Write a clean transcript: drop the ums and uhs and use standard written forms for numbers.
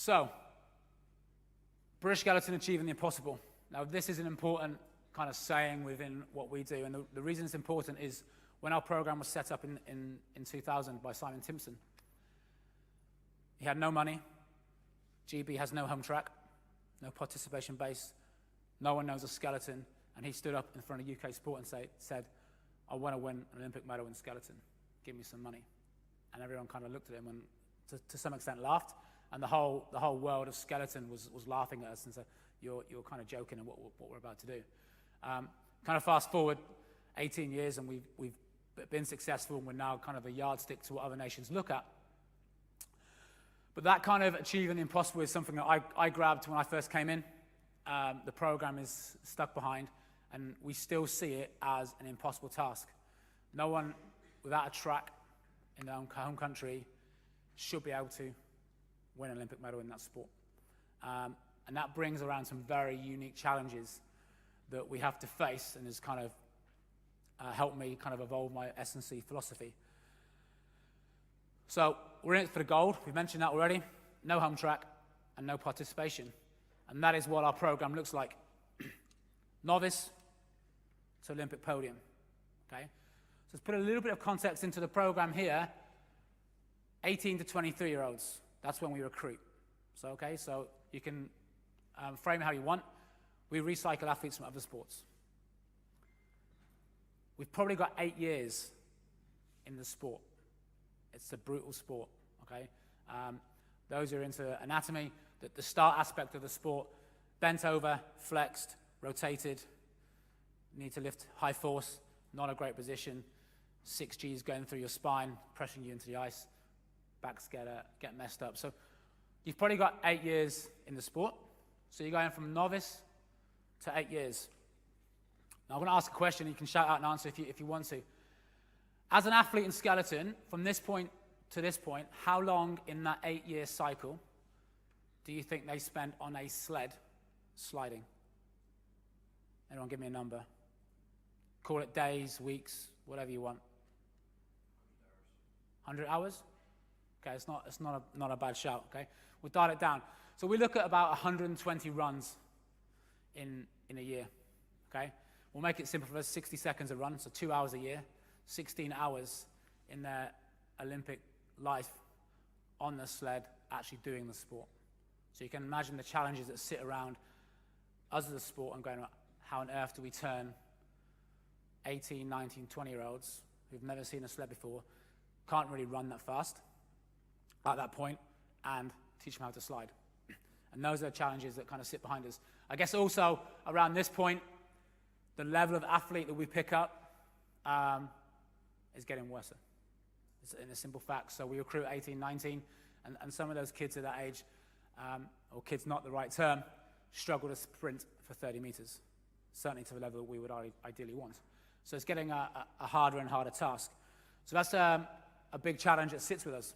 So, British skeleton achieving the impossible. Now, this is an important kind of saying within what we do, and the reason it's important is when our program was set up in 2000 by Simon Timpson, he had no money, GB has no home track, no participation base, no one knows a skeleton, and he stood up in front of UK Sport and said, I want to win an Olympic medal in skeleton, give me some money. And everyone kind of looked at him and to some extent laughed, and the whole world of skeleton was laughing at us and said, you're kind of joking at what we're about to do. Kind of fast forward 18 years and we've been successful, and we're now kind of a yardstick to what other nations look at. But that kind of achieving the impossible is something that I grabbed when I first came in. The program is stuck behind, and we still see it as an impossible task. No one without a track in their own home country should be able to win an Olympic medal in that sport. And that brings around some very unique challenges that we have to face, and has kind of helped me kind of evolve my S&C philosophy. So we're in it for the gold. We've mentioned that already. No home track and no participation. And that is what our program looks like. Novice to Olympic podium. Okay? So let's put a little bit of context into the program here. 18 to 23-year-olds. That's when we recruit. So, okay, so you can frame it how you want. We recycle athletes from other sports. We've probably got 8 years in the sport. It's a brutal sport, okay? Those who are into anatomy, the start aspect of the sport, bent over, flexed, rotated, need to lift high force, not a great position, 6 Gs going through your spine, pressing you into the ice, backs get messed up. So you've probably got 8 years in the sport. So you're going from novice to 8 years. Now I'm going to ask a question, you can shout out an answer if you want to. As an athlete in skeleton, from this point to this point, how long in that 8-year cycle do you think they spent on a sled sliding? Anyone give me a number? Call it days, weeks, whatever you want. 100 hours? Okay, it's not a bad shout, okay? We'll dial it down. So we look at about 120 runs in a year, okay? We'll make it simple for us, 60 seconds a run, so 2 hours a year, 16 hours in their Olympic life on the sled, actually doing the sport. So you can imagine the challenges that sit around us as a sport and going, how on earth do we turn 18, 19, 20-year-olds who've never seen a sled before, can't really run that fast at that point, and teach them how to slide. And those are the challenges that kind of sit behind us. I guess also around this point, the level of athlete that we pick up is getting worse. It's in a simple fact. So we recruit 18, 19, and some of those kids at that age, or kids not the right term, struggle to sprint for 30 meters, certainly to the level that we would ideally want. So it's getting a harder and harder task. So that's a big challenge that sits with us.